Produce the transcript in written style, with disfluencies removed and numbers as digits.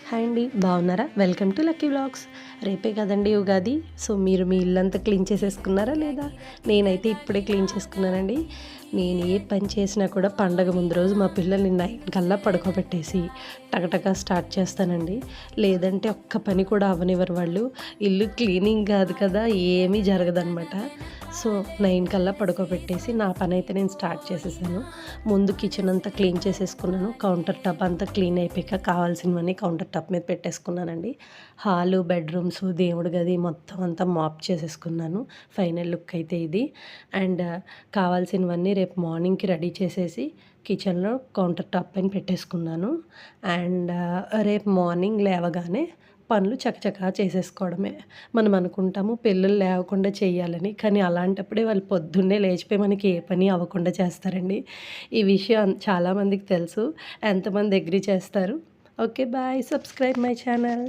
Hi అండి, బాగున్నారా? Welcome to lucky vlogs. రేపే కదండి ఉగాది. సో మీరు మీ ఇల్లంతా క్లీన్ చేసేసుకున్నారా లేదా? నేనైతే ఇప్పుడే క్లీన్ చేసుకున్నానండి. నేను ఏ పని చేసినా కూడా పండగ ముందు రోజు మా పిల్లల్ని 9 కల్లా పడుకోబెట్టేసి టకటకా స్టార్ట్ చేస్తానండి. లేదంటే ఒక్క పని కూడా అవ్వనివ్వరు వాళ్ళు. ఇల్లు క్లీనింగ్ కాదు కదా, ఏమీ జరగదనమాట. సో 9 కల్లా పడుకోబెట్టేసి నా పని అయితే నేను స్టార్ట్ చేసేసాను. ముందు కిచెన్ అంతా క్లీన్ చేసేసుకున్నాను. కౌంటర్ టాప్ అంతా క్లీన్ అయిపోయాక కావాల్సినవన్నీ కౌంటర్ టాప్ మీద పెట్టేసుకున్నానండి. హాలు, బెడ్రూమ్స్, దేవుడి గది మొత్తం అంతా మాప్ చేసేసుకున్నాను. ఫైనల్ లుక్ అయితే ఇది. అండ్ కావాల్సినవన్నీ రేపు మార్నింగ్కి రెడీ చేసేసి కిచెన్లో కౌంటర్ టాప్ పైన పెట్టేసుకున్నాను. అండ్ రేపు మార్నింగ్ లేవగానే పనులు చకచకా చేసేసుకోవడమే. మనం అనుకుంటాము పిల్లలు లేవకుండా చేయాలని, కానీ అలాంటప్పుడే వాళ్ళు పొద్దున్నే లేచిపోయి మనకి ఏ పని అవ్వకుండా చేస్తారండి. ఈ విషయం చాలామందికి తెలుసు. ఎంతమంది అగ్రీ చేస్తారు? Okay, bye. Subscribe my channel.